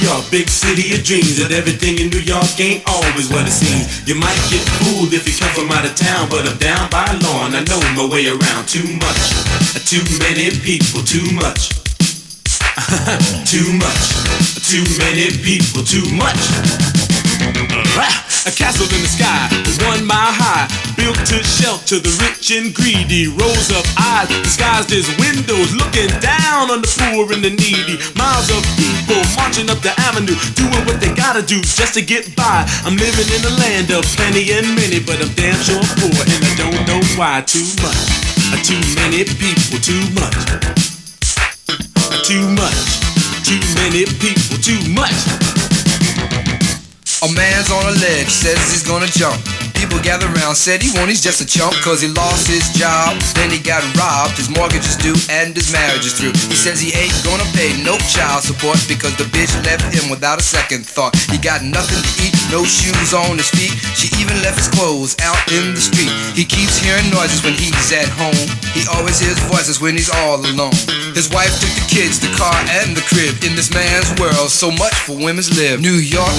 York, big city of dreams. And everything in New York ain't always what it seems. You might get fooled if you come from out of town, but I'm down by law and I know my way around. Too much, too many people, too much. Too much, too many people, too much. A castle in the sky, 1 mile high, built to shelter the rich and greedy. Rows of eyes disguised as windows, looking down on the poor and the needy. Miles of people marching up the avenue, doing what they gotta do just to get by. I'm living in a land of plenty and many, but I'm damn sure poor and I don't know why. Too much, too many people, too much. Too much, too many people, too much. A man's on a ledge, says he's gonna jump. People gather around, said he won't, he's just a chump. Cause he lost his job, then he got robbed. His mortgage is due and his marriage is through. He says he ain't gonna pay no child support because the bitch left him without a second thought. He got nothing to eat, no shoes on his feet. She even left his clothes out in the street. He keeps hearing noises when he's at home. He always hears voices when he's all alone. His wife took the kids, the car and the crib. In this man's world, so much for women's live. New York,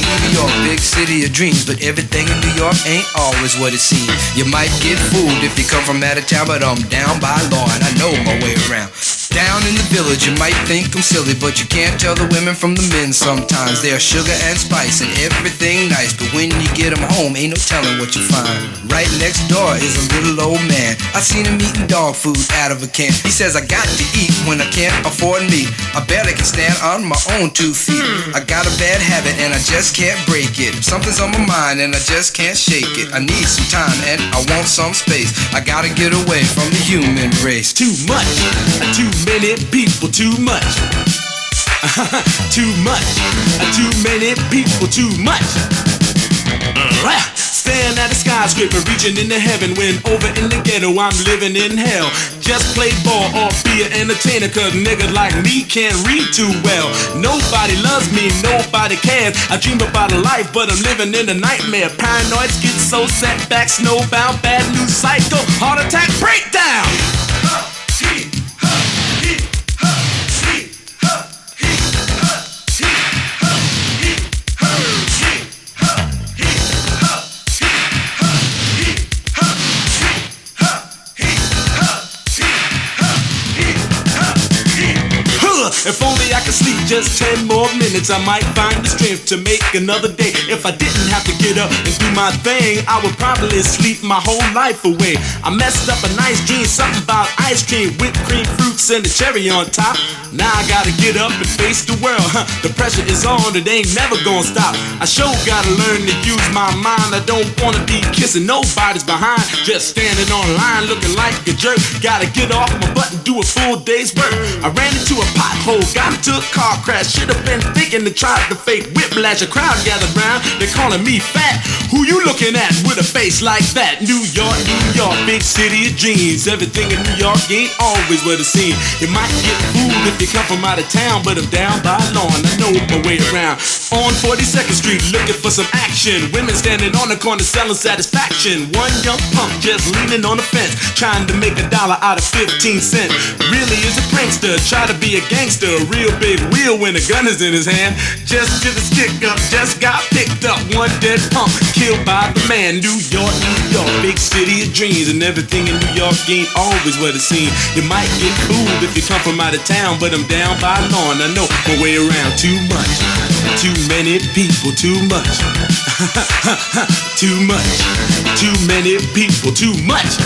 big city of dreams. But everything in New York ain't always what it seems. You might get fooled if you come from out of town, but I'm down by law and I know my way around. Down in the village, you might think I'm silly, but you can't tell the women from the men sometimes. They're sugar and spice and everything nice, but when you get them home, ain't no telling what you find. Right next door is a little old man. I seen him eating dog food out of a can. He says, I got to eat when I can't afford meat. I barely can stand on my own 2 feet. I got a bad habit and I just can't break it. Something's on my mind and I just can't shake it. I need some time and I want some space. I gotta get away from the human race. Too much, too many people, too much. Too much, too many people, too much. Staring at a skyscraper, reaching into heaven, when over in the ghetto I'm living in hell. Just play ball or be an entertainer, cause niggas like me can't read too well. Nobody loves me, nobody cares. I dream about a life, but I'm living in a nightmare. Paranoid, schizo, setback, snowbound, bad news, psycho, heart attack, breakdown. If only I could sleep just 10 more minutes, I might find the strength to make another day. If I didn't have to get up and do my thing, I would probably sleep my whole life away. I messed up a nice dream, something about ice cream, whipped cream, fruits, and a cherry on top. Now I gotta get up and face the world. The pressure is on, it ain't never gonna stop. I sure gotta learn to use my mind. I don't wanna be kissing nobody's behind, just standing online looking like a jerk. Gotta get off my butt and do a full day's work. I ran into a pothole, got into a car crash. Should've been thinking to try to fake whiplash. A crowd gathered round, they calling me fat. Who you looking at with a face like that? New York, big city of dreams. Everything in New York ain't always what it seems. You might get fooled if you come from out of town, but I'm down by law and I know my way around. On 42nd Street, looking for some action. Women standing on the corner selling satisfaction. One young punk just leaning on the fence, trying to make $1 out of 15 cents. Really is a prankster, try to be a gangster. A real big wheel when a gun is in his hand. Just did a stick up, just got picked up. One dead punk, killed by the man. New York, big city of dreams. And everything in New York ain't always what it seems. You might get fooled if you come from out of town, but I'm down by law and I know my way around. Too much, too many people, too much. Too much, too many people, too much.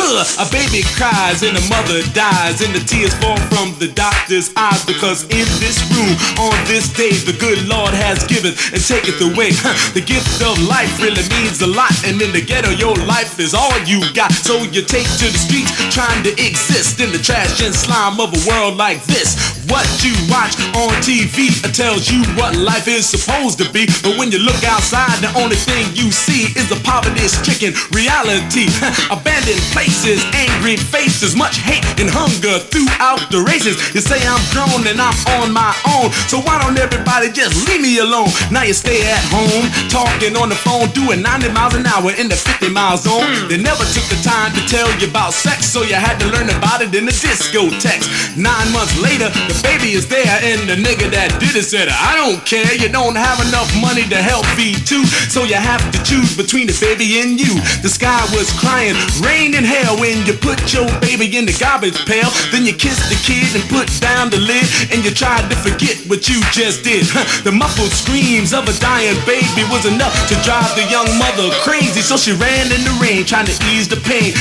A baby cries and a mother dies, and the tears fall from the doctor's eyes, because in this room on this day the good Lord has given and taketh away. The gift of life really means a lot, and in the ghetto your life is all you got. So you take to the streets trying to exist in the trash and slime of a world like this. What you watch on TV tells you what life is supposed to be, but when you look outside the only thing you see is a poverty-stricken reality. Abandoned places, angry faces, much hate and hunger throughout the races. You say I'm grown and I'm on my own, so why don't everybody just leave me alone? Now you stay at home, talking on the phone, doing 90 miles an hour in the 50-mile zone. They never took the time to tell you about sex, so you had to learn about it in the discotheques. 9 months later, the baby is there, and the nigga that did it said, I don't care, you don't have enough money to help feed two, so you have to choose between the baby and you. The sky was crying, rain and hell when you put your baby in the garbage pail. Then you kissed the kid and put down the lid, and you tried to forget what you just did. The muffled screams of a dying baby was enough to drive the young mother crazy, so she ran in the rain trying to ease the pain,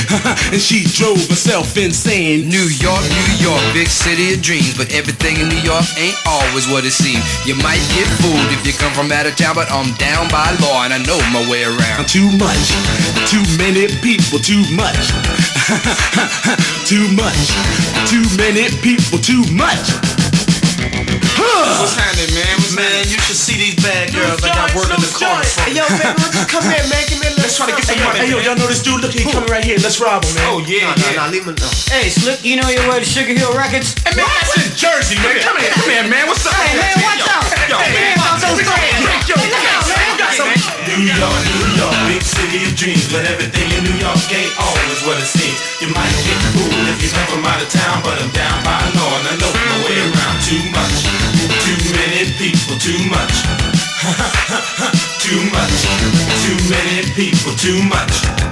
and she drove herself insane. New York, big city of dreams, but everything in New York ain't always what it seems. You might get fooled if you come from out of town, but I'm down by law and I know my way around. Too much, too many people, too much. Too much, too many people, too much. What's happening, man? Man, you should see these bad girls I got working the corner for. Hey, yo, baby, come here, man. Give me a little. Let's try to get some money. Hey, yo, y'all know this dude? Look, he coming right here. Let's rob him, man. Oh, yeah, Nah, leave him alone. Hey, Slick, you know your way to Sugar Hill Records? Hey, man, that's in Jersey, man. Come here, man. What's up? Hey, man, watch out. Yo, man. New York, big city of dreams, but everything in New York ain't always what it seems. You might get fooled if you come from out of town, but I'm down by law and I know my way around. Too much, too many people, too much. Too much, too many people, too much.